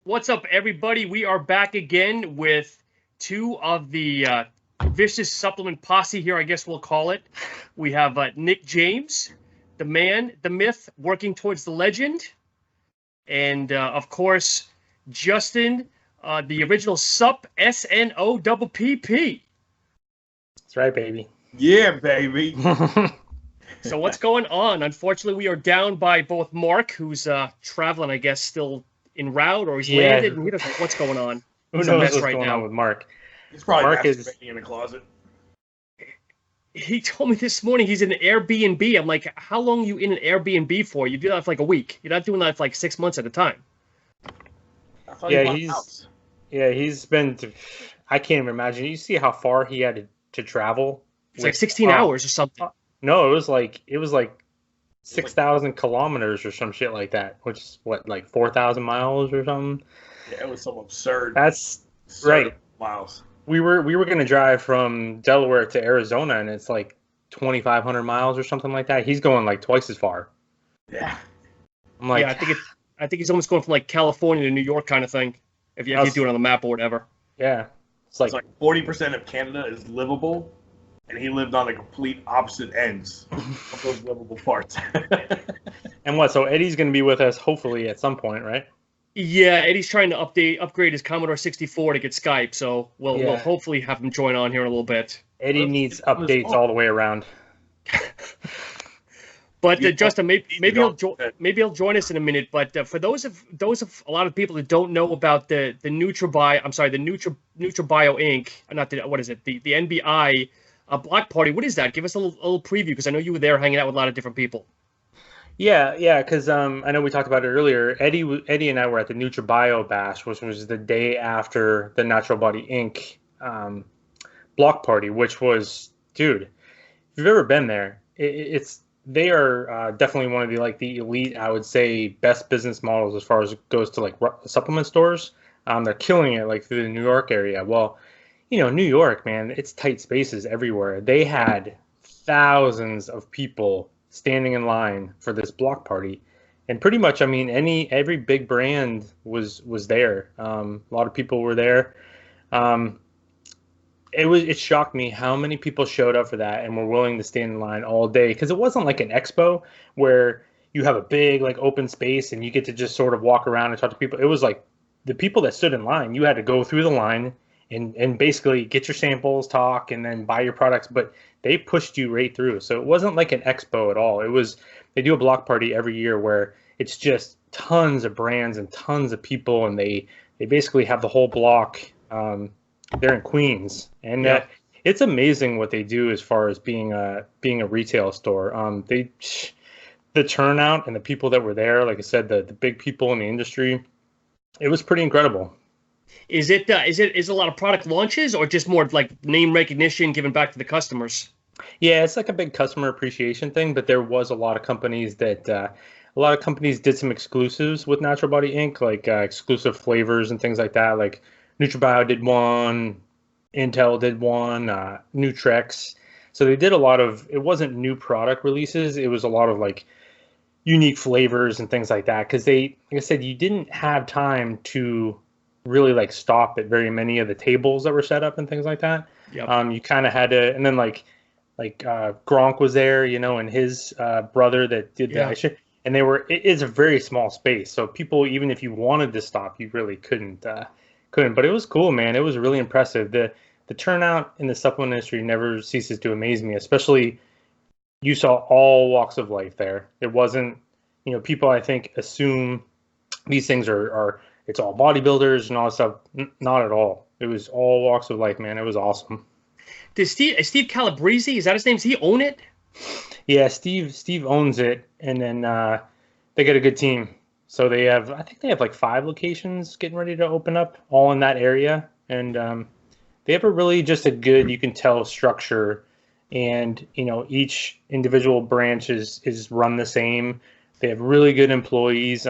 What's up, everybody? We are back again with two of the vicious supplement posse here, I guess we'll call it. We have Nick James, the man, the myth, working towards the legend. And, of course, Justin, the original Sup, SNO double PP. That's right, baby. Yeah, baby. So what's going on? Unfortunately, we are down by both Mark, who's traveling, I guess, still en route, or he's landed, and he doesn't know what's going on. Who He's knows a mess what's right going now. on with Mark? He's probably Mark masturbating in the closet. He told me this morning he's in an Airbnb. I'm like, how long are you in an Airbnb for? You do that for like a week. You're not doing that for like 6 months at a time. I thought Yeah, he bought a he's- house. Yeah, he's been. I can't even imagine. You see how far he had to travel? It's like 16 hours or something. No, it was like 6,000 kilometers or some shit like that, which is what, like 4,000 miles or something. Yeah, it was some absurd. That's absurd right. Miles. We were gonna drive from Delaware to Arizona, and it's like 2,500 miles or something like that. He's going like twice as far. Yeah. I'm like, Yeah, I think he's almost going from like California to New York kind of thing. If you do it on the map or whatever. yeah, It's like 40% of Canada is livable, and he lived on the complete opposite ends of those livable parts. And what? So Eddie's gonna be with us hopefully at some point, right? Yeah, Eddie's trying to upgrade his Commodore 64 to get Skype, so we'll Yeah. hopefully have him join on here in a little bit. Eddie Let's needs get on this updates phone. all the way around. But You Justin, maybe don't- he'll join us in a minute. But for those of a lot of people that don't know about the NutraBio, I'm sorry, the NutraBio Inc. Not the what is it? The NBI block party. What is that? Give us a little preview, because I know you were there hanging out with a lot of different people. Yeah, because I know we talked about it earlier. Eddie and I were at the NutraBio Bash, which was the day after the Natural Body Inc. Block party, which was, dude, if you've ever been there, they are definitely one of the elite, I would say, best business models as far as it goes to like supplement stores. They're killing it like through the New York area. Well, New York, man, it's tight spaces everywhere. They had thousands of people standing in line for this block party, and pretty much, I mean, every big brand was there. A lot of people were there. It shocked me how many people showed up for that and were willing to stand in line all day, because it wasn't like an expo where you have a big like open space and you get to just sort of walk around and talk to people. It was like the people that stood in line, you had to go through the line and basically get your samples, talk, and then buy your products, but they pushed you right through. So it wasn't like an expo at all. They do a block party every year where it's just tons of brands and tons of people, and they basically have the whole block. They're in Queens, and Yeah. it's amazing what they do as far as being a retail store. The turnout and the people that were there, like I said, the big people in the industry, it was pretty incredible. Is it a lot of product launches, or just more like name recognition given back to the customers? Yeah, it's like a big customer appreciation thing, but there was a lot of companies did some exclusives with Natural Body Inc., like exclusive flavors and things like that. Like NutraBio did one, Intel did one, Nutrex. So they did a lot of, it wasn't new product releases, it was a lot of like unique flavors and things like that, because like I said, you didn't have time to really like stop at very many of the tables that were set up and things like that. Yep. You kind of had to, and then like Gronk was there, and his brother that did Yeah. that shit, and it is a very small space, so people, even if you wanted to stop, you really couldn't. But it was cool, man. It was really impressive. The turnout in the supplement industry never ceases to amaze me, especially you saw all walks of life there. It wasn't, people I think assume these things are it's all bodybuilders and all that stuff. Not at all. It was all walks of life, man. It was awesome. Is Steve Calabrese, is that his name? Does he own it? Yeah, Steve owns it, and then they got a good team. So I think they have like 5 locations getting ready to open up, all in that area, and they have a really just a good, you can tell, structure, and each individual branch is run the same. They have really good employees.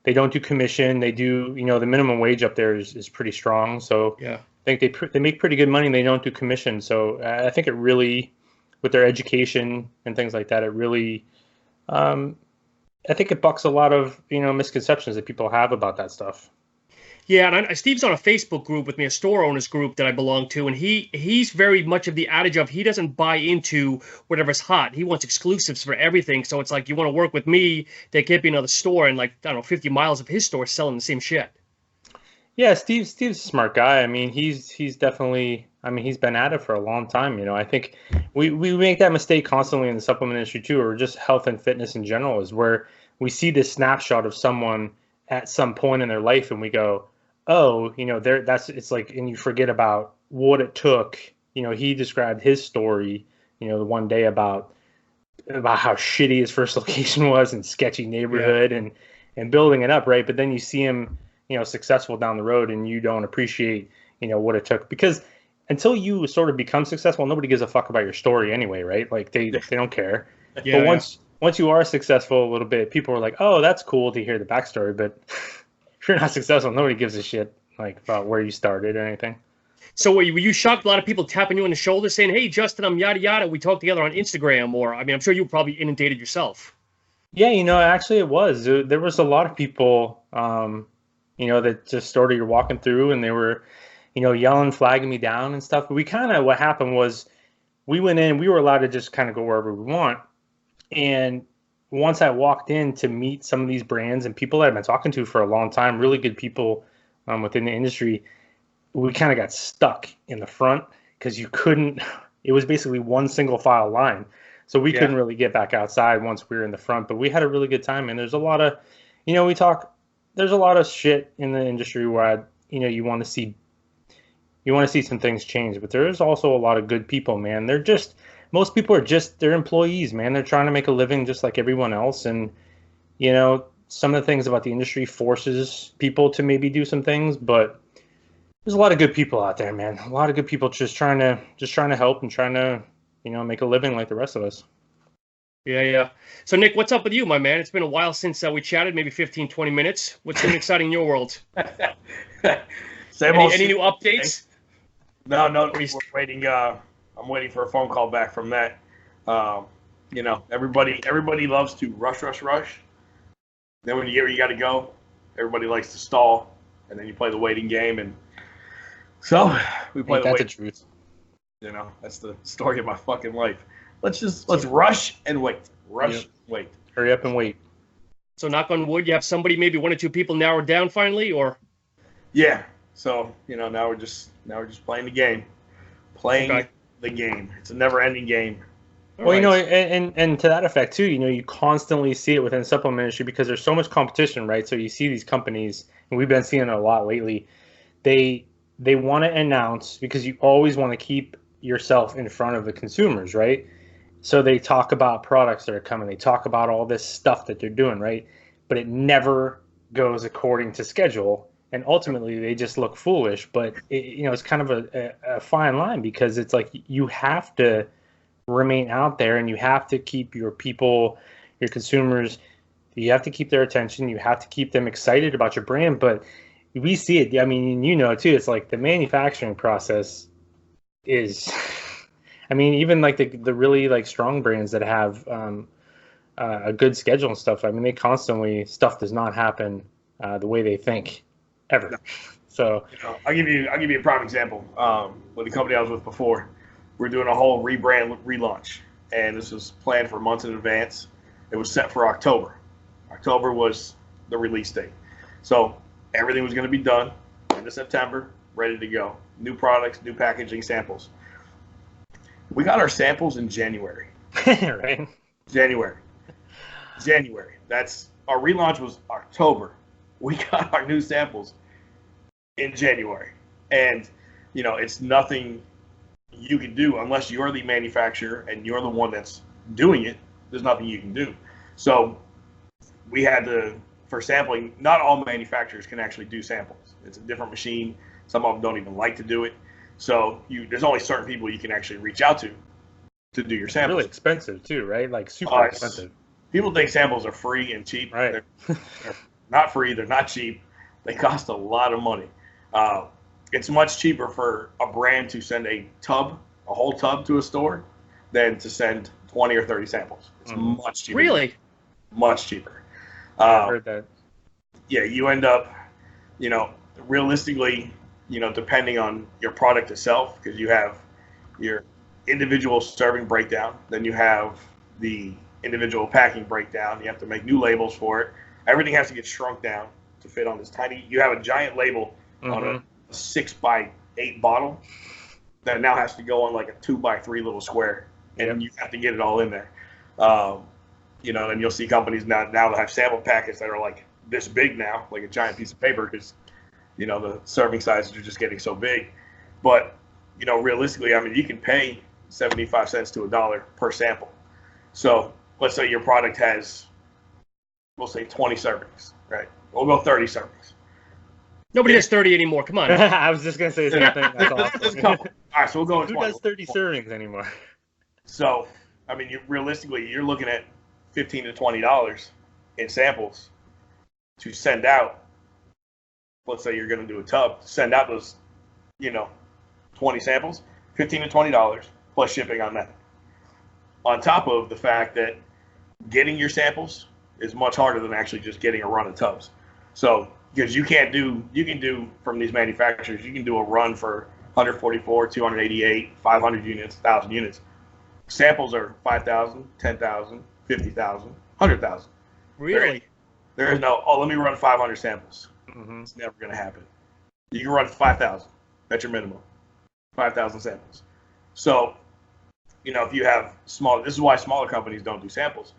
They don't do commission. They do, the minimum wage up there is pretty strong. So Yeah. I think they make pretty good money, and they don't do commission. So I think it really, with their education and things like that, it really, I think it bucks a lot of misconceptions that people have about that stuff. Yeah, and Steve's on a Facebook group with me, a store owners group that I belong to, and he's very much of the adage of he doesn't buy into whatever's hot. He wants exclusives for everything. So it's like you want to work with me, there can't be another store in like I don't know 50 miles of his store selling the same shit. Yeah, Steve's a smart guy. I mean, he's definitely. I mean, he's been at it for a long time. I think we make that mistake constantly in the supplement industry too, or just health and fitness in general, is where we see this snapshot of someone at some point in their life, and we go, oh, it's like, and you forget about what it took. He described his story, the one day about how shitty his first location was and sketchy neighborhood and building it up, right? But then you see him, successful down the road, and you don't appreciate, what it took, because until you sort of become successful, nobody gives a fuck about your story anyway, right? Like they don't care. Yeah, but once you are successful a little bit, people are like, oh, that's cool to hear the backstory. But if you're not successful, nobody gives a shit like about where you started or anything. So were you shocked a lot of people tapping you on the shoulder saying, hey, Justin, I'm yada yada, we talked together on Instagram? Or, I mean, I'm sure you were probably inundated yourself. Yeah, actually it was. There was a lot of people, that just sort of you're walking through and they were, yelling, flagging me down and stuff. But what happened was we went in, we were allowed to just kind of go wherever we want. And once I walked in to meet some of these brands and people that I've been talking to for a long time, really good people within the industry, we kind of got stuck in the front because it was basically one single file line. So we couldn't really get back outside once we were in the front, but we had a really good time. And there's a lot of, there's a lot of shit in the industry where, you want to see some things change, but there is also a lot of good people, man. Most people are they're employees, man. They're trying to make a living just like everyone else. And, some of the things about the industry forces people to maybe do some things, but there's a lot of good people out there, man. A lot of good people just trying to help and trying to, make a living like the rest of us. Yeah. So, Nick, what's up with you, my man? It's been a while since we chatted, maybe 15, 20 minutes. What's been exciting in your world? Any new updates? No, we're waiting. I'm waiting for a phone call back from that. Everybody loves to rush. Then when you get where you got to go, everybody likes to stall, and then you play the waiting game, and so we play the waiting. Truth. That's the story of my fucking life. Let's rush and wait. Wait. Hurry up and wait. So knock on wood, you have somebody, maybe one or two people narrowed down finally, or? Yeah. So now we're just playing the game. The game. It's a never-ending game. Well, and to that effect too, you constantly see it within the supplement industry because there's so much competition, right? So you see these companies, and we've been seeing it a lot lately. They want to announce, because you always want to keep yourself in front of the consumers, right? So they talk about products that are coming. They talk about all this stuff that they're doing, right? But it never goes according to schedule. And ultimately, they just look foolish. But, it's kind of a fine line, because it's like you have to remain out there and you have to keep your people, your consumers, you have to keep their attention. You have to keep them excited about your brand. But we see it. I mean, too, it's like the manufacturing process is, even like the really like strong brands that have a good schedule and stuff. I mean, they constantly, stuff does not happen the way they think ever. No. So I'll give you a prime example. With the company I was with before, we're doing a whole rebrand relaunch, and this was planned for months in advance. It was set for October. October was the release date. So everything was going to be done into September, ready to go. New products, new packaging, samples. We got our samples in January. Right. January. That's our relaunch was October. We got our new samples in January. And, it's nothing you can do unless you're the manufacturer and you're the one that's doing it. There's nothing you can do. So we had to, for sampling, not all manufacturers can actually do samples. It's a different machine. Some of them don't even like to do it. So there's only certain people you can actually reach out to do your samples. Really expensive too, right? Like super expensive. People think samples are free and cheap. Right. They're not free. They're not cheap. They cost a lot of money. It's much cheaper for a brand to send a whole tub to a store than to send 20 or 30 samples. It's much cheaper. Really? Much cheaper. I heard that. Yeah, you end up, realistically, depending on your product itself, because you have your individual serving breakdown, then you have the individual packing breakdown. You have to make new labels for it. Everything has to get shrunk down to fit on this tiny. You have a giant label on a 6x8 bottle that now has to go on like a 2x3 little square, and you have to get it all in there. And you'll see companies now that have sample packets that are like this big now, like a giant piece of paper, because the serving sizes are just getting so big. But realistically, I mean, you can pay 75 cents to $1 per sample. So let's say your product has, we'll say 20 servings, right? We'll go 30 servings. Nobody has 30 anymore. Come on. I was just gonna say the same thing. That's awesome. All right, so we'll go with 20. Who does 30 servings anymore? So, I mean, realistically, you're looking at $15 to $20 in samples to send out. Let's say you're going to do a tub, send out those, 20 samples, $15 to $20 plus shipping on that. On top of the fact that getting your samples is much harder than actually just getting a run of tubs. So, because you can do from these manufacturers, you can do a run for 144, 288, 500 units, 1,000 units. Samples are 5,000, 10,000, 50,000, 100,000. Really? There is no, let me run 500 samples. It's never going to happen. You can run 5,000. That's your minimum. 5,000 samples. So, if you have this is why smaller companies don't do samples.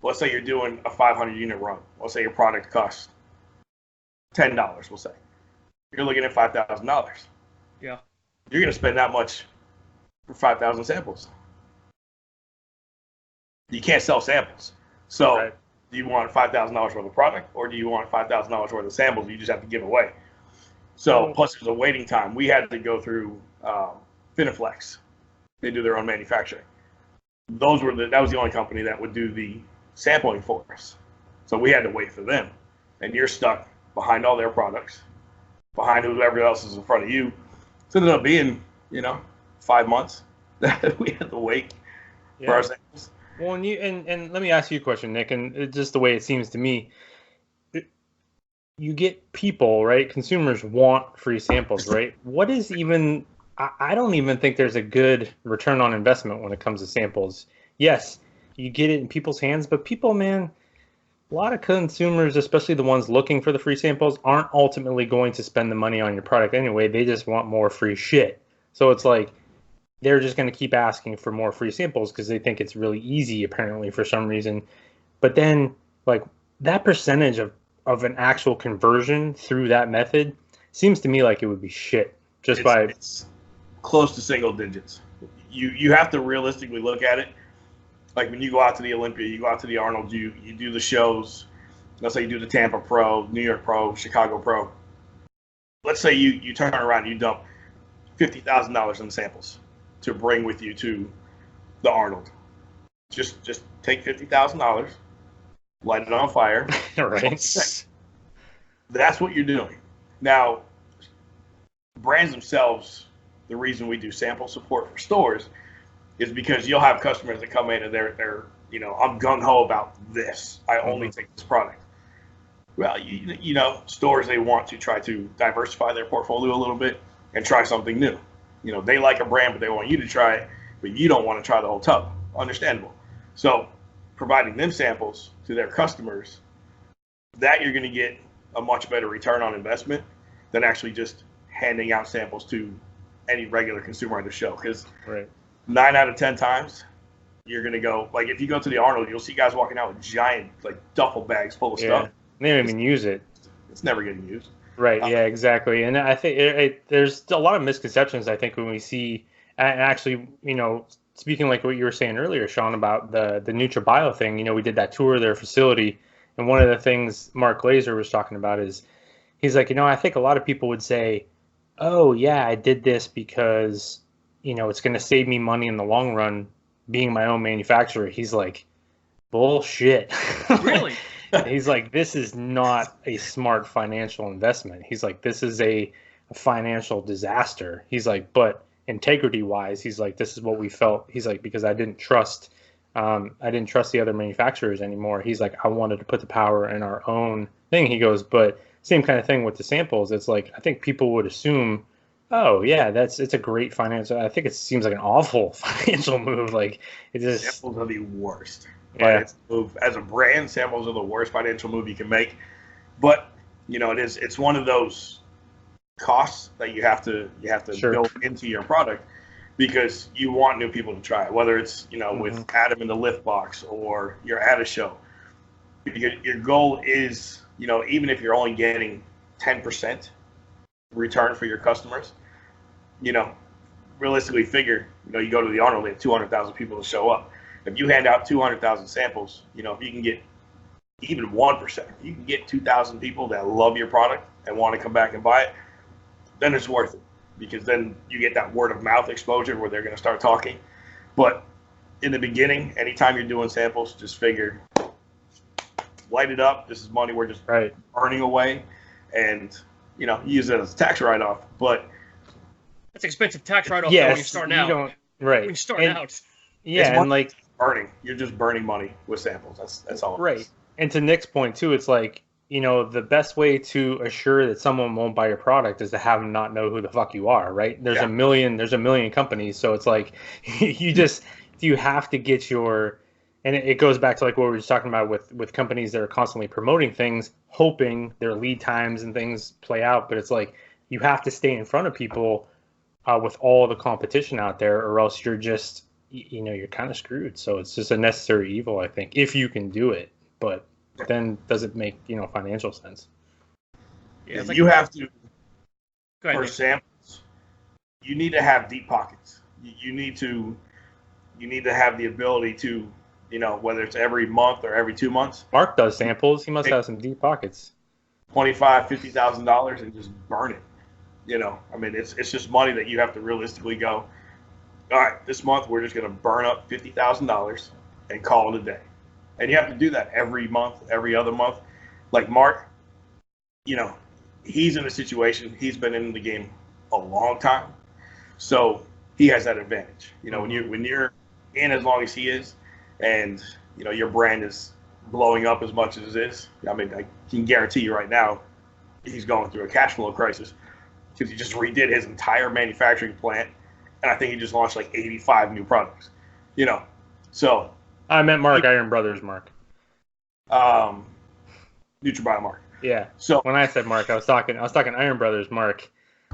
Let's say you're doing a 500 unit run. Let's say your product costs $10, we'll say. You're looking at $5,000. Yeah. You're going to spend that much for 5,000 samples. You can't sell samples. So, do you want $5,000 worth of product, or do you want $5,000 worth of samples you just have to give away? So, plus there's a waiting time. We had to go through Finiflex. They do their own manufacturing. That was the only company that would do the sampling for us. So we had to wait for them. And you're stuck behind all their products, behind whoever else is in front of you. So it ended up being, 5 months that we had to wait for our samples. Well, and let me ask you a question, Nick, and just the way it seems to me, you get people, right? Consumers want free samples, right? What is even, I don't even think there's a good return on investment when it comes to samples. Yes, you get it in people's hands, but people, man, a lot of consumers, especially the ones looking for the free samples, aren't ultimately going to spend the money on your product anyway. They just want more free shit. So it's like, they're just going to keep asking for more free samples because they think it's really easy, apparently, for some reason. But then, like, that percentage of an actual conversion through that method seems to me like it would be shit. It's close to single digits. You have to realistically look at it. Like when you go out to the Olympia, you go out to the Arnold, you do the shows. Let's say you do the Tampa Pro, New York Pro, Chicago Pro. Let's say you turn around and you dump $50,000 in samples to bring with you to the Arnold. Just take $50,000, light it on fire. Right. That's what you're doing. Now, brands themselves, the reason we do sample support for stores is because you'll have customers that come in and they're I'm gung-ho about this. I only take this product. Well, stores, they want to try to diversify their portfolio a little bit and try something new. They like a brand, but they want you to try it, but you don't want to try the whole tub. Understandable. So providing them samples to their customers, that you're going to get a much better return on investment than actually just handing out samples to any regular consumer at the show. Because 9 out of 10 times, you're going to go, like if you go to the Arnold, you'll see guys walking out with giant like duffel bags full of stuff. They don't even use it. It's never getting used. Right. Yeah, exactly. And I think there's a lot of misconceptions, I think, when we see, and actually, speaking like what you were saying earlier, Sean, about the NutraBio thing, we did that tour of their facility. And one of the things Mark Glazer was talking about is, he's like, I think a lot of people would say, oh, yeah, I did this because, it's going to save me money in the long run being my own manufacturer. He's like, bullshit. Really? He's like, this is not a smart financial investment. He's like, this is a financial disaster. He's like, but integrity wise, he's like, this is what we felt. He's like, because I didn't trust the other manufacturers anymore. He's like, I wanted to put the power in our own thing. He goes, but same kind of thing with the samples. It's like I think people would assume, oh yeah, it's a great financial. I think it seems like an awful financial move. Like it just samples are the worst. Yeah. Move. As a brand, samples are the worst financial move you can make. But it's one of those costs that you have to Sure. build into your product because you want new people to try it. Whether it's with Adam in the lift box or you're at a show, your goal is even if you're only getting 10% return for your customers, realistically figure you go to the Arnold, they have 200,000 people to show up. If you hand out 200,000 samples, if you can get even 1%, you can get 2,000 people that love your product and want to come back and buy it, then it's worth it because then you get that word of mouth exposure where they're going to start talking. But in the beginning, anytime you're doing samples, just figure, light it up. This is money we're just burning away, and use it as a tax write-off. But that's expensive tax write-off yes, when you're starting out. Right. When you're starting out. Yeah, and like burning, you're just burning money with samples. That's all. Right. And to Nick's point too, it's like the best way to assure that someone won't buy your product is to have them not know who the fuck you are. Right. There's a million companies, so it's like you have to get your. And it goes back to like what we were just talking about with companies that are constantly promoting things, hoping their lead times and things play out. But it's like you have to stay in front of people with all the competition out there, or else you're just you're kind of screwed. So it's just a necessary evil, I think, if you can do it. But then does it make financial sense? Yeah, you have to. For samples, you need to have deep pockets. You need to have the ability to. Whether it's every month or every 2 months. Mark does samples. He must have some deep pockets. $25,000-$50,000 and just burn it. It's just money that you have to realistically go, all right, this month we're just going to burn up $50,000 and call it a day. And you have to do that every month, every other month. Like Mark, he's in a situation, he's been in the game a long time. So he has that advantage. When you're in as long as he is, and your brand is blowing up as much as it is. I can guarantee you right now, he's going through a cash flow crisis because he just redid his entire manufacturing plant, and I think he just launched like 85 new products. So I meant Mark Iron Brothers, Mark. NutriBio Mark. Yeah. So when I said Mark, I was talking Iron Brothers, Mark.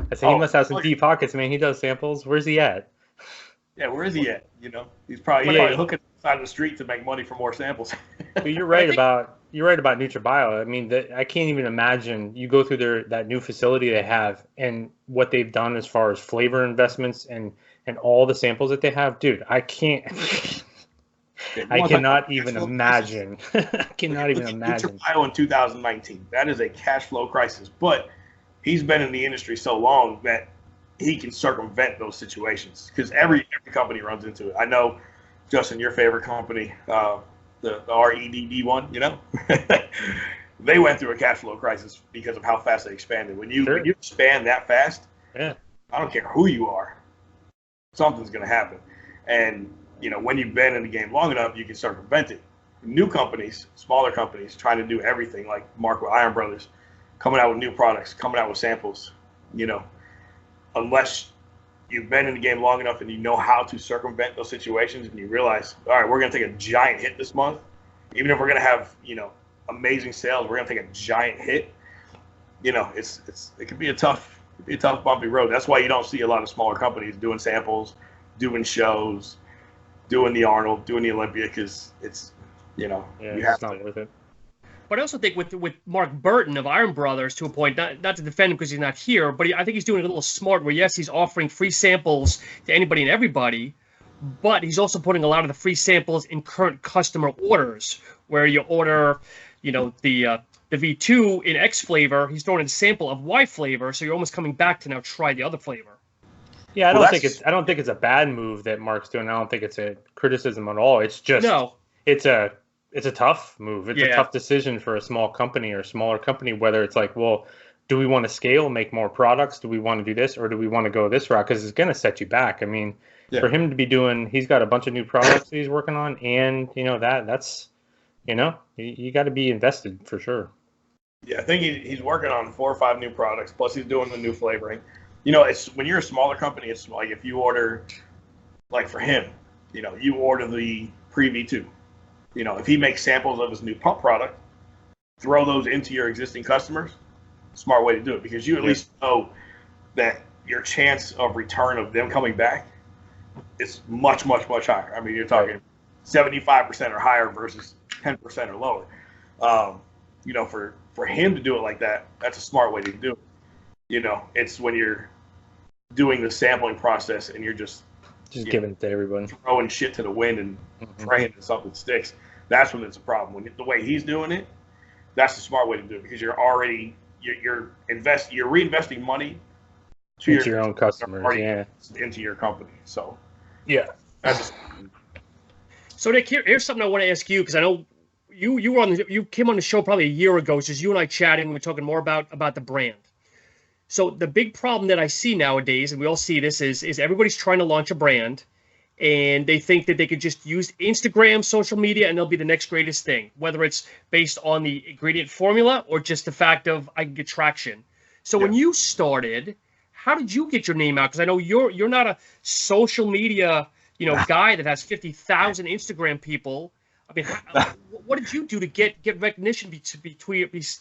I said he must have some deep pockets, man. He does samples. Where's he at? Yeah, where is he at? He's probably hooking side of the street to make money for more samples. But you're right about NutriBio. I mean, I can't even imagine. You go through that new facility they have and what they've done as far as flavor investments and all the samples that they have, dude. I can't. I cannot even imagine. I cannot even imagine. NutriBio in 2019. That is a cash flow crisis. But he's been in the industry so long that he can circumvent those situations because every company runs into it. I know. Justin, your favorite company, the REDD one, they went through a cash flow crisis because of how fast they expanded. When you expand that fast, I don't care who you are, something's going to happen. And, when you've been in the game long enough, you can circumvent it. New companies, smaller companies, trying to do everything like Mark with Iron Brothers, coming out with new products, coming out with samples, unless you've been in the game long enough and you know how to circumvent those situations and you realize, all right, we're going to take a giant hit this month. Even if we're going to have, amazing sales, we're going to take a giant hit. It could be a tough bumpy road. That's why you don't see a lot of smaller companies doing samples, doing shows, doing the Arnold, doing the Olympia, because it's, you have it's not worth it. But I also think with Mark Burton of Iron Brothers, to a point, not to defend him because he's not here, but I think he's doing it a little smart where, yes, he's offering free samples to anybody and everybody, but he's also putting a lot of the free samples in current customer orders where you order, the V2 in X flavor, he's throwing in a sample of Y flavor, so you're almost coming back to now try the other flavor. Yeah, I don't think it's a bad move that Mark's doing. I don't think it's a criticism at all. It's just it's a tough move. It's a tough decision for a small company or a smaller company, whether it's like, well, do we want to scale, make more products? Do we want to do this, or do we want to go this route? Because it's going to set you back. I mean, for him to be doing, he's got a bunch of new products that he's working on, and that's you got to be invested for sure. Yeah, I think he's working on 4 or 5 new products. Plus, he's doing the new flavoring. You know, it's when you're a smaller company. It's like if you order, like for him, you know, you order the Pre V2. You know, if he makes samples of his new pump product, throw those into your existing customers. Smart way to do it because you at least know that your chance of return of them coming back is much, much, much higher. I mean, you're talking 75% or higher versus 10% or lower. You know, for him to do it like that, that's a smart way to do it. You know, it's when you're doing the sampling process and you're just giving it to everyone, throwing shit to the wind and praying that something sticks. That's when it's a problem. When the way he's doing it, that's the smart way to do it because you're already you're reinvesting money to into your own customers, into your company. So that's. So Nick, here's something I want to ask you because I know you came on the show probably a year ago. It's just you and I chatting. We were talking more about the brand. So the big problem that I see nowadays, and we all see this, is everybody's trying to launch a brand, and they think that they could just use Instagram, social media, and they'll be the next greatest thing, whether it's based on the ingredient formula or just the fact of I can get traction. So when you started, how did you get your name out? Because I know you're not a social media guy that has 50,000 Instagram people. I mean, what did you do to get recognition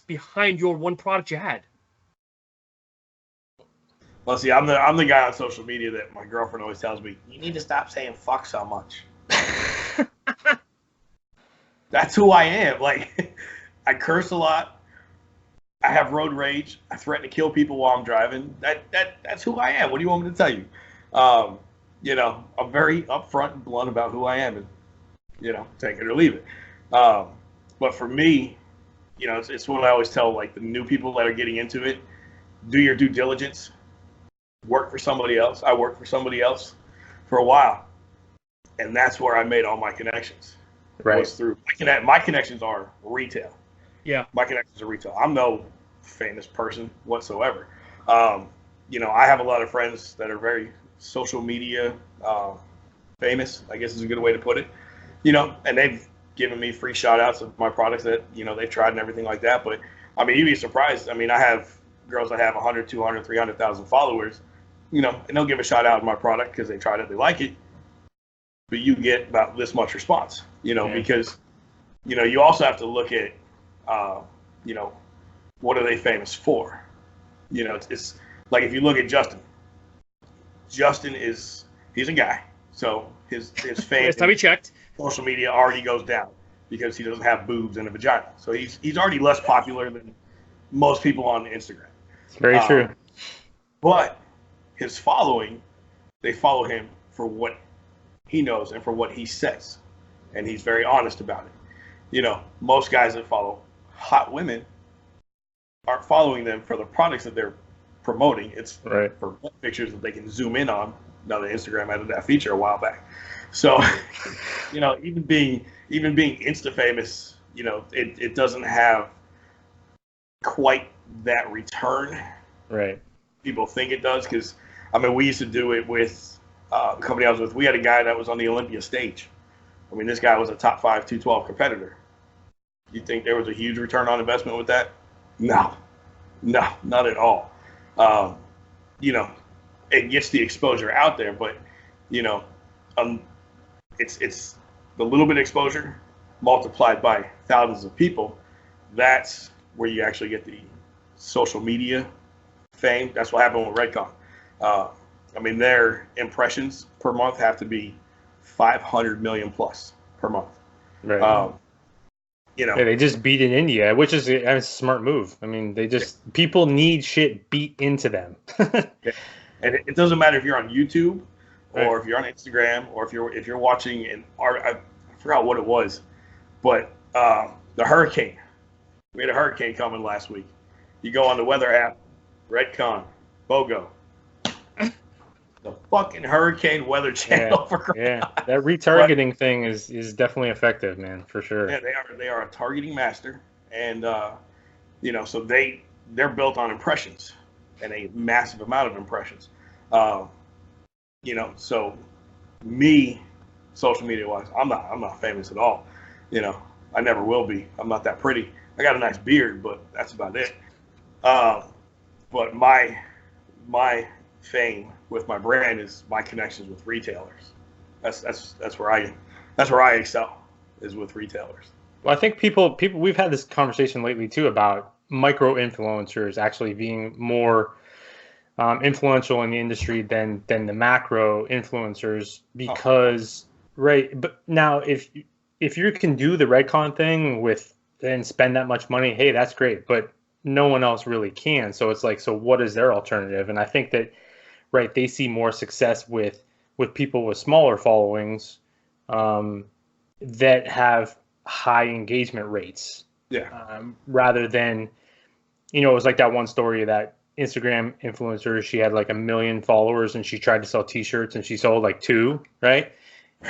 behind your one product you had? Well, see, I'm the guy on social media that my girlfriend always tells me, you need to stop saying fuck so much. That's who I am. Like, I curse a lot. I have road rage. I threaten to kill people while I'm driving. That's who I am. What do you want me to tell you? You know, I'm very upfront and blunt about who I am, and take it or leave it. But for me, it's what I always tell like the new people that are getting into it: do your due diligence. Work for somebody else. I worked for somebody else for a while, and that's where I made all my connections. Right. Was through my connections are retail. Yeah. My connections are retail. I'm no famous person whatsoever. I have a lot of friends that are very social media famous, I guess is a good way to put it. And they've given me free shout outs of my products that, they've tried and everything like that. But I mean, you'd be surprised. I mean, I have girls that have 100, 200, 300,000 followers, and they'll give a shout out of my product because they tried it, they like it. But you get about this much response, because, you also have to look at, what are they famous for? It's like if you look at Justin he's a guy. So his fame last time he checked, social media already goes down because he doesn't have boobs and a vagina. So he's already less popular than most people on Instagram. It's very true. But his following, they follow him for what he knows and for what he says. And he's very honest about it. Most guys that follow hot women aren't following them for the products that they're promoting. It's for pictures that they can zoom in on. Now the Instagram added that feature a while back. So, even being Insta famous, it doesn't have quite that return. Right. People think it does because, I mean, we used to do it with the company I was with. We had a guy that was on the Olympia stage. I mean, this guy was a top 5 212 competitor. You think there was a huge return on investment with that? No, not at all. It gets the exposure out there, but it's the little bit of exposure multiplied by thousands of people. That's where you actually get the social media fame. That's what happened with Redcon. I mean, their impressions per month have to be 500 million plus per month. Right. They just beat in India, which is a smart move. I mean, people need shit beat into them. And it doesn't matter if you're on YouTube or if you're on Instagram or if you're watching I forgot what it was, but the hurricane. We had a hurricane coming last week. You go on the weather app, Redcon, BOGO. The fucking hurricane weather channel for that retargeting thing is definitely effective, man, for sure. Yeah, they are a targeting master, and so they're built on impressions and a massive amount of impressions. So me, social media wise, I'm not famous at all. I never will be. I'm not that pretty. I got a nice beard, but that's about it. But my fame with my brand is my connections with retailers. That's where I excel, is with retailers. Well, I think people we've had this conversation lately too about micro influencers actually being more influential in the industry than the macro influencers because right. But now if you can do the Redcon thing with and spend that much money, hey, that's great. But no one else really can. So it's like, so what is their alternative? And I think that right, they see more success with people with smaller followings that have high engagement rates. Yeah. Rather than, it was like that one story that Instagram influencer, she had like 1 million followers and she tried to sell t-shirts and she sold like 2, right?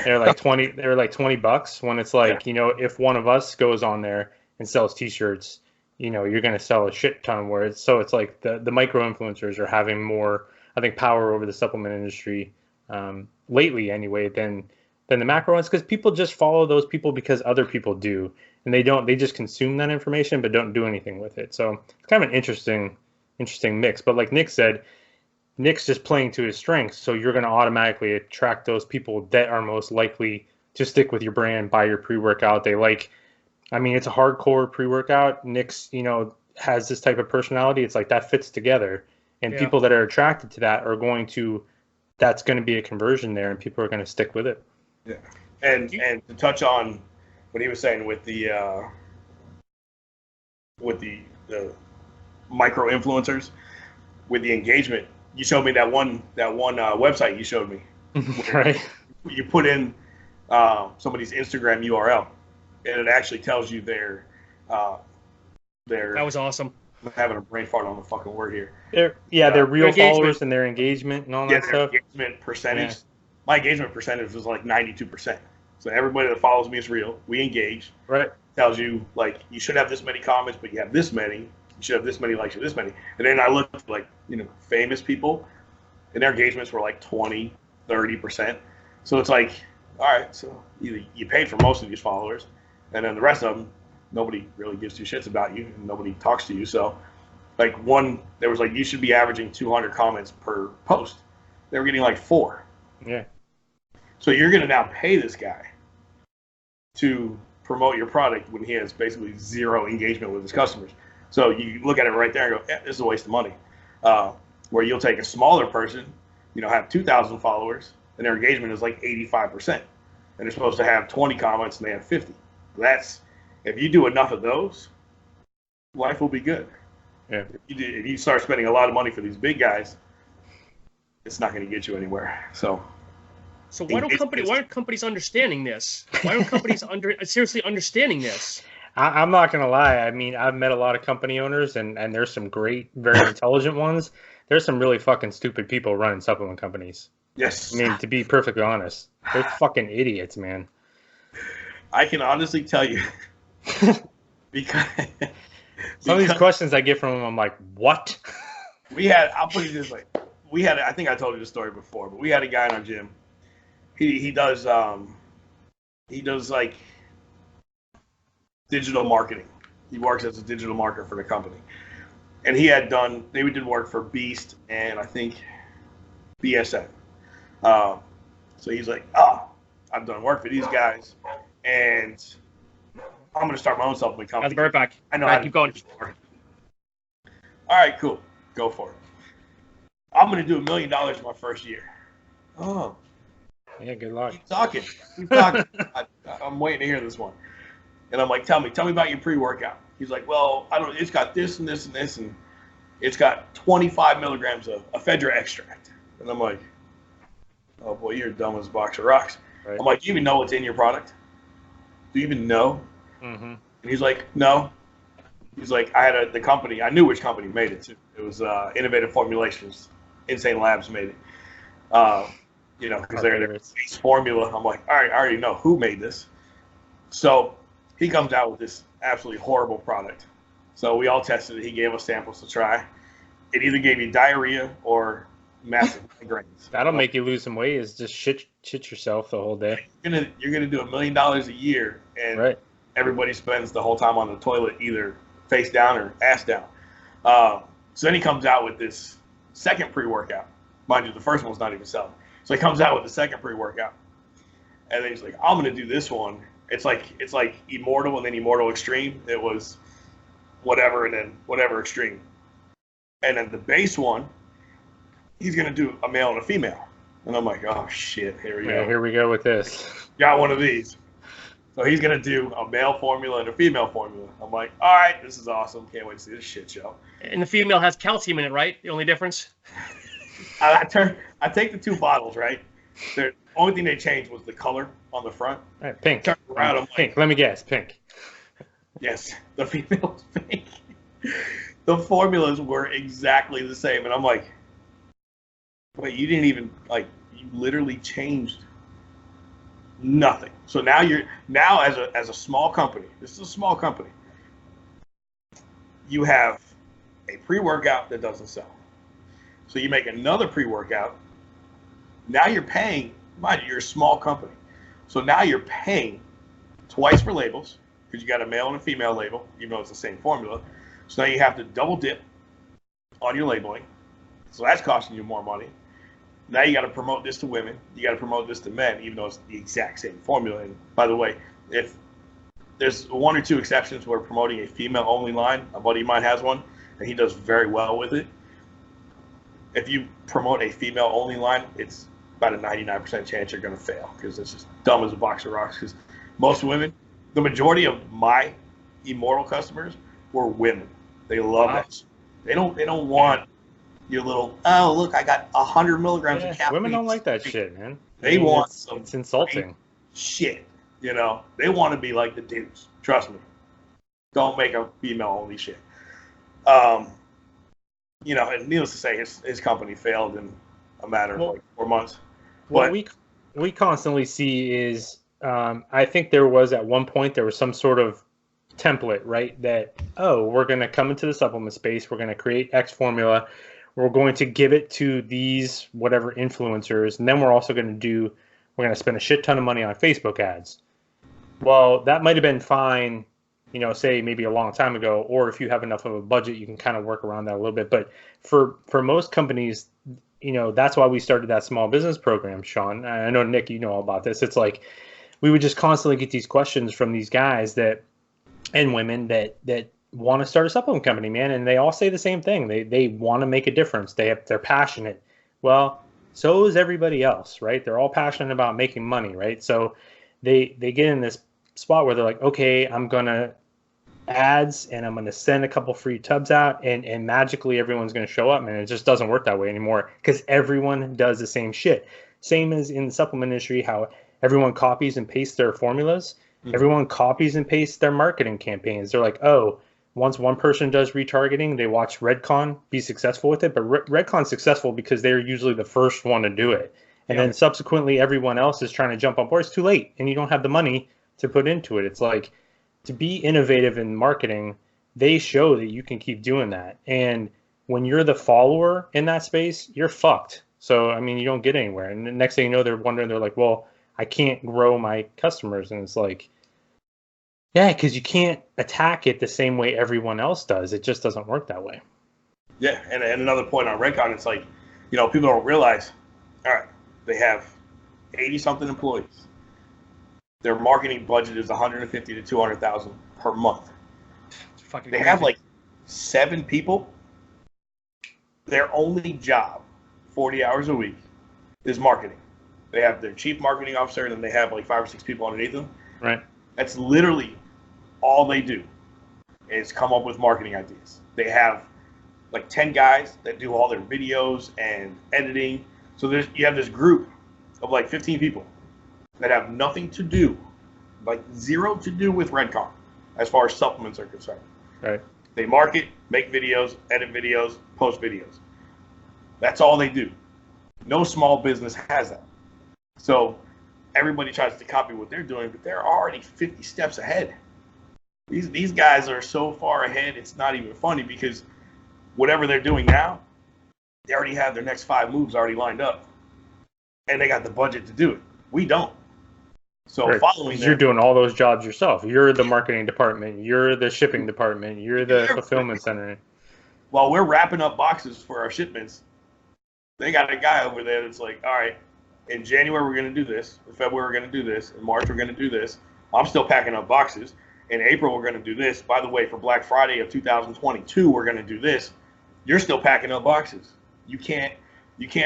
They're like $20 when it's like, if one of us goes on there and sells t-shirts, you're going to sell a shit ton worth. So it's like the micro influencers are having more, I think, power over the supplement industry lately anyway than the macro ones, because people just follow those people because other people do, and they just consume that information but don't do anything with it. So it's kind of an interesting mix. But like Nick said, Nick's just playing to his strengths, so you're going to automatically attract those people that are most likely to stick with your brand, buy your pre-workout. It's a hardcore pre-workout. Nick's, has this type of personality. It's like that fits together. And people that are attracted to that that's going to be a conversion there, and people are going to stick with it. Yeah. And to touch on what he was saying with the micro influencers, with the engagement, you showed me that one website you showed me. Right. You put in somebody's Instagram URL, and it actually tells you their that was awesome. I'm having a brain fart on the fucking word here. Their real followers and their engagement and all that stuff. Engagement percentage. Yeah. My engagement percentage was like 92%. So everybody that follows me is real. We engage. Right. Tells you like you should have this many comments, but you have this many. You should have this many likes, this many. And then I looked at like famous people, and their engagements were like 20, 30%. So it's like, all right, so you paid for most of these followers, and then the rest of them, nobody really gives two shits about you, and nobody talks to you. So, like there was like, you should be averaging 200 comments per post. They were getting like 4. Yeah. So you're going to now pay this guy to promote your product when he has basically 0 engagement with his customers. So you look at it right there and go, this is a waste of money. Where you'll take a smaller person, have 2,000 followers, and their engagement is like 85%. And they're supposed to have 20 comments and they have 50. If you do enough of those, life will be good. Yeah. If you start spending a lot of money for these big guys, it's not going to get you anywhere. So why aren't companies understanding this? Why aren't companies seriously understanding this? I'm not going to lie. I mean, I've met a lot of company owners, and there's some great, very intelligent ones. There's some really fucking stupid people running supplement companies. Yes. I mean, to be perfectly honest, they're fucking idiots, man. I can honestly tell you. because some of these questions I get from them, I'm like, what? I'll put it this way. I think I told you the story before, but we had a guy in our gym. He does like digital marketing. He works as a digital marketer for the company. And they did work for Beast and I think BSN. So he's like, I've done work for these guys, and I'm going to start my own supplement company. I'll be right back. I know. Right, keep going. All right, cool. Go for it. I'm going to do $1 million my first year. Oh. Yeah, good luck. Keep talking. I'm waiting to hear this one. And I'm like, tell me about your pre-workout. He's like, well, I don't. It's got this and this and this, and it's got 25 milligrams of ephedra extract. And I'm like, oh boy, you're dumb as a box of rocks. Right. I'm like, do you even know what's in your product? Do you even know? Mm-hmm. And he's like, no. He's like, the company. I knew which company made it too. It was Innovative Formulations. Insane Labs made it. Because they're their base formula. I'm like, all right, I already know who made this. So he comes out with this absolutely horrible product. So we all tested it. He gave us samples to try. It either gave you diarrhea or massive migraines. That'll make you lose some weight. Is just shit yourself the whole day. You're gonna do $1 million a year, and right. everybody spends the whole time on the toilet either face down or ass down. So then he comes out with this second pre-workout. Mind you, the first one's not even selling. So he comes out with the second pre-workout. And then he's like, I'm going to do this one. It's like Immortal and then Immortal Extreme. It was whatever and then whatever Extreme. And then the base one, he's going to do a male and a female. And I'm like, oh, shit, here we go. Here we go with this. Got one of these. So he's going to do a male formula and a female formula. I'm like, all right, this is awesome. Can't wait to see this shit show. And the female has calcium in it, right? The only difference? I take the two bottles, right? The only thing they changed was the color on the front. All right, pink. Turn around, I'm pink. like, Let me guess, pink. yes, the female's pink. The formulas were exactly the same. And I'm like, wait, you didn't even, like, you literally changed nothing. So now as a small company, this is a small company, you have a pre-workout that doesn't sell. So you make another pre-workout. Now you're paying, mind you, you're a small company. So now you're paying twice for labels because you got a male and a female label, even though it's the same formula. So now you have to double dip on your labeling. So that's costing you more money. Now you got to promote this to women. You got to promote this to men, even though it's the exact same formula. And by the way, if there's one or two exceptions where promoting a female-only line, a buddy of mine has one, and he does very well with it. If you promote a female-only line, it's about a 99% chance you're going to fail because it's just dumb as a box of rocks. Because most women, the majority of my Immortal customers were women. They love it. They don't want your little, oh, look, I got 100 milligrams of caffeine. Women don't like that shit, man. They want some. It's insulting. Shit. You know, they want to be like the dudes. Trust me. Don't make a female-only shit. You know, and needless to say, his company failed in a matter of like 4 months. What we constantly see is, I think there was at one point, there was some sort of template, right? That, oh, we're going to come into the supplement space. We're going to create X formula. We're going to give it to these whatever influencers. And then we're also going to spend a shit ton of money on Facebook ads. Well, that might have been fine, you know, say maybe a long time ago, or if you have enough of a budget, you can kind of work around that a little bit. But for most companies, you know, that's why we started that small business program, Sean. I know, Nick, you know all about this. It's like we would just constantly get these questions from these guys and women that want to start a supplement company, man, and they all say the same thing. They want to make a difference. They're passionate. Well, so is everybody else, right? They're all passionate about making money, right? So they get in this spot where they're like, okay, I'm gonna ads and I'm gonna send a couple free tubs out and magically everyone's gonna show up, man. It just doesn't work that way anymore because everyone does the same shit. Same as in the supplement industry, how everyone copies and pastes their formulas. Mm-hmm. Everyone copies and pastes their marketing campaigns. They're like, oh, once one person does retargeting, they watch Redcon be successful with it. But Redcon's successful because they're usually the first one to do it. And then subsequently, everyone else is trying to jump on board. It's too late, and you don't have the money to put into it. It's like, to be innovative in marketing, they show that you can keep doing that. And when you're the follower in that space, you're fucked. So, I mean, you don't get anywhere. And the next thing you know, they're wondering, they're like, well, I can't grow my customers. And it's like, yeah, because you can't attack it the same way everyone else does. It just doesn't work that way. Yeah, and another point on Redcon, it's like, you know, people don't realize, all right, they have 80-something employees. Their marketing budget is $150,000 to $200,000 per month. They have like 7 people. Their only job, 40 hours a week, is marketing. They have their chief marketing officer, and then they have like 5 or 6 people underneath them. Right. That's literally all they do is come up with marketing ideas. They have like 10 guys that do all their videos and editing. So you have this group of like 15 people that have nothing to do, like zero to do with Redcon as far as supplements are concerned. Right. They market, make videos, edit videos, post videos. That's all they do. No small business has that. So everybody tries to copy what they're doing, but they're already 50 steps ahead. These guys are so far ahead, it's not even funny because whatever they're doing now, they already have their next 5 moves already lined up. And they got the budget to do it. We don't. So Right. following You're them, doing all those jobs yourself. You're the marketing department. You're the shipping department. You're the fulfillment center. while we're wrapping up boxes for our shipments, they got a guy over there that's like, all right, in January we're going to do this. In February we're going to do this. In March we're going to do this. I'm still packing up boxes. In April we're going to do this. By the way, for Black Friday of 2022 we're going to do this. You're still packing up boxes. You can't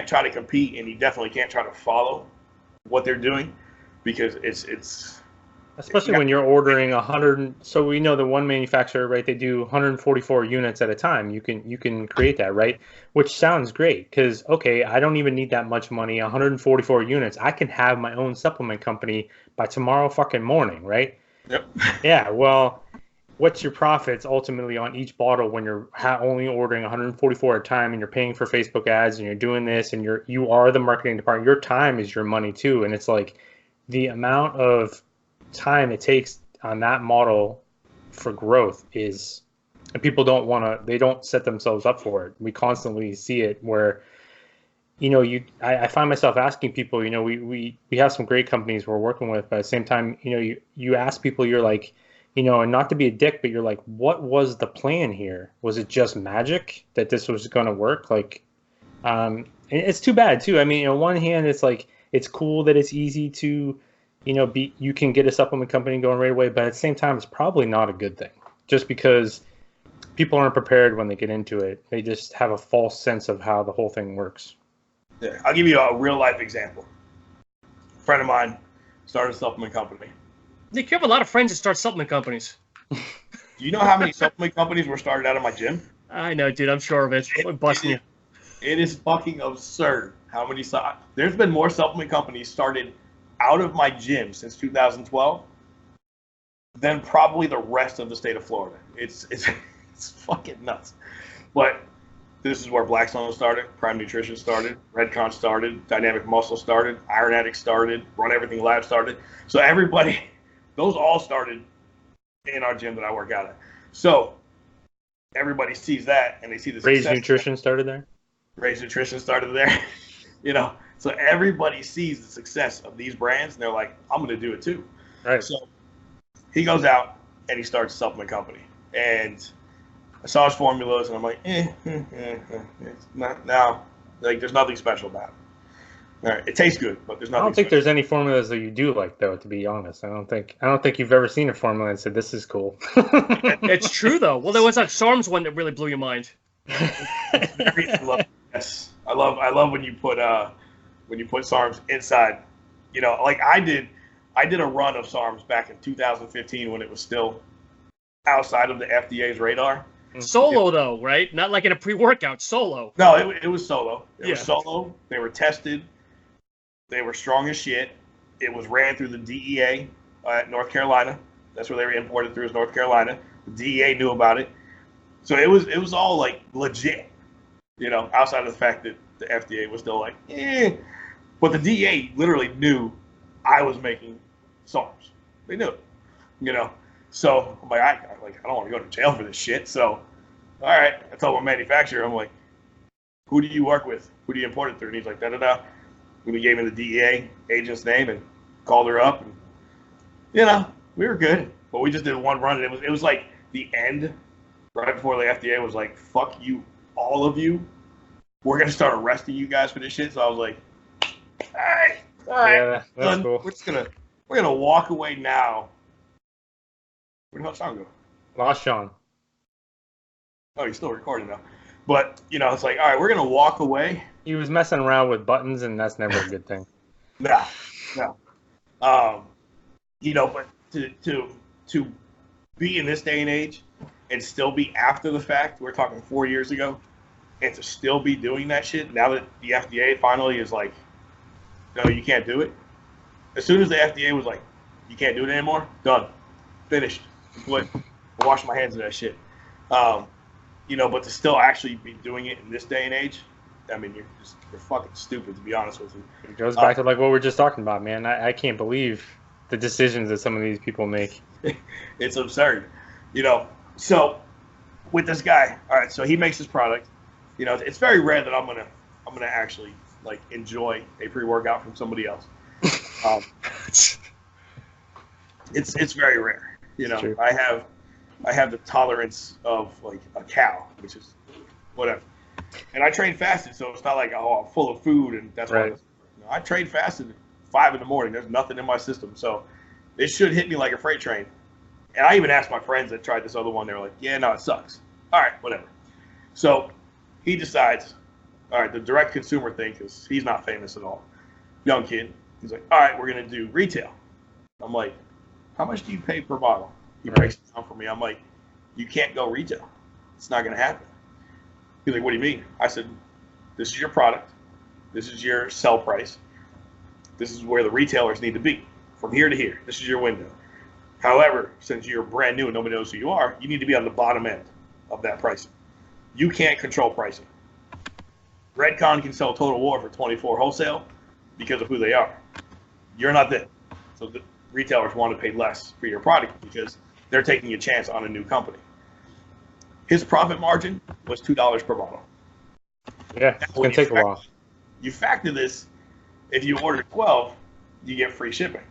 try to compete, and you definitely can't try to follow what they're doing, because it's especially when you're ordering 100. So we know the one manufacturer, right? They do 144 units at a time. You can create that, right? Which sounds great, because okay, I don't even need that much money. 144 units. I can have my own supplement company by tomorrow fucking morning, right? Yep. Yeah. Well, what's your profits ultimately on each bottle when you're only ordering 144 at a time, and you're paying for Facebook ads, and you're doing this, and you are the marketing department. Your time is your money too, and it's like the amount of time it takes on that model for growth is, and people they don't set themselves up for it. We constantly see it where, I find myself asking people, we have some great companies we're working with, but at the same time, you ask people, you're like, and not to be a dick, but you're like, what was the plan here? Was it just magic that this was going to work? Like, and it's too bad too. I mean, on one hand, it's like, it's cool that it's easy to, you can get a supplement company going right away, but at the same time, it's probably not a good thing, just because people aren't prepared when they get into it. They just have a false sense of how the whole thing works. Yeah, I'll give you a real life example. A friend of mine started a supplement company. Nick, you have a lot of friends that start supplement companies. Do you know how many supplement companies were started out of my gym? I know, dude. I'm sure of it. I'm busting you. It is fucking absurd how many. There's been more supplement companies started out of my gym since 2012 than probably the rest of the state of Florida. It's fucking nuts. But this is where Blackstone started, Prime Nutrition started, Redcon started, Dynamic Muscle started, Iron Addict started, Run Everything Lab started. So everybody, those all started in our gym that I work out at. So everybody sees that, and they see the success. Raise Nutrition started there? Raise Nutrition started there. So everybody sees the success of these brands, and they're like, I'm going to do it too. Right. So he goes out, and he starts a supplement company. And I saw his formulas, and I'm like, it's not, now, like, there's nothing special about it. All right, it tastes good, but there's nothing. I don't think there's any formulas that you do like, though. To be honest, I don't think you've ever seen a formula and said this is cool. It's true though. Well, there was that SARMs one that really blew your mind. Yes, I love when you put SARMs inside. Like I did a run of SARMs back in 2015 when it was still outside of the FDA's radar. Solo though, right? Not like in a pre-workout. Solo. No, it was solo. It was solo. They were tested. They were strong as shit. It was ran through the DEA at North Carolina. That's where they were imported through, is North Carolina. The DEA knew about it. So it was all like legit, outside of the fact that the FDA was still like, But the DEA literally knew I was making SARMs. They knew it, So I'm like, I don't want to go to jail for this shit. So, all right, I told my manufacturer, I'm like, who do you work with? Who do you import it through? And he's like, da-da-da. And he gave me the DEA agent's name and called her up. And, we were good. But we just did one run. And it was like the end, right before the FDA was like, fuck you, all of you. We're going to start arresting you guys for this shit. So I was like, all right. Yeah, that's cool. We're gonna walk away now. Where the hell Sean go? Lost Sean. Oh, he's still recording now. But it's like, all right, we're gonna walk away. He was messing around with buttons, and that's never a good thing. No. But to be in this day and age and still be after the fact, we're talking 4 years ago, and to still be doing that shit now that the FDA finally is like, no, you can't do it. As soon as the FDA was like, you can't do it anymore, done, finished, complete. I wash my hands of that shit. But to still actually be doing it in this day and age, I mean, you're fucking stupid, to be honest with you. It goes back to like what we were just talking about, man. I can't believe the decisions that some of these people make. It's absurd, So with this guy, all right, so he makes his product. It's very rare that I'm gonna actually like enjoy a pre-workout from somebody else. It's very rare. You know, I have the tolerance of like a cow, which is whatever. And I train fasted, so it's not like, oh, I'm full of food and that's why. I train fasted at 5 in the morning. There's nothing in my system, so it should hit me like a freight train. And I even asked my friends that tried this other one. They were like, yeah, no, it sucks. All right, whatever. So he decides, all right, the direct consumer thing, because he's not famous at all. Young kid. He's like, all right, we're going to do retail. I'm like, how much do you pay per bottle? He breaks it down for me. I'm like, you can't go retail. It's not going to happen. He's like, what do you mean? I said, this is your product. This is your sell price. This is where the retailers need to be, from here to here. This is your window. However, since you're brand new and nobody knows who you are, you need to be on the bottom end of that pricing. You can't control pricing. Redcon can sell Total War for 24 wholesale because of who they are. You're not there. So the retailers want to pay less for your product because they're taking a chance on a new company. His profit margin was $2 per bottle. Yeah, it's going to take a while. You factor this, if you order 12, you get free shipping.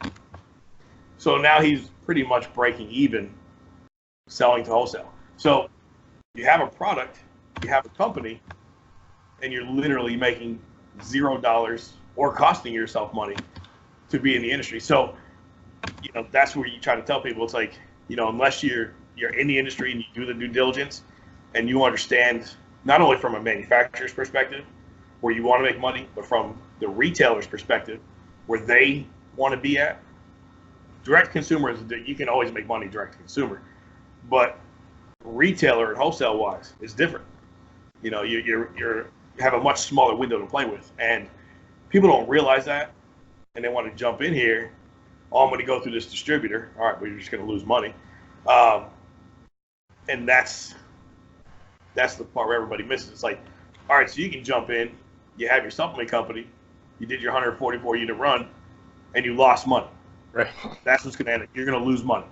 So now he's pretty much breaking even selling to wholesale. So you have a product, you have a company, and you're literally making $0 or costing yourself money to be in the industry. So, you know, that's where you try to tell people, it's like, you know, unless you're in the industry and you do the due diligence and you understand not only from a manufacturer's perspective where you want to make money, but from the retailer's perspective where they want to be at. Direct consumer is, you can always make money direct to consumer, but retailer and wholesale wise is different. You know, you have a much smaller window to play with, and people don't realize that, and they want to jump in here. Oh, I'm going to go through this distributor. All right, but you're just going to lose money, and that's the part where everybody misses. It's like, all right, so you can jump in, you have your supplement company, you did your 144 unit run, and you lost money. Right. That's what's going to end. You're going to lose money.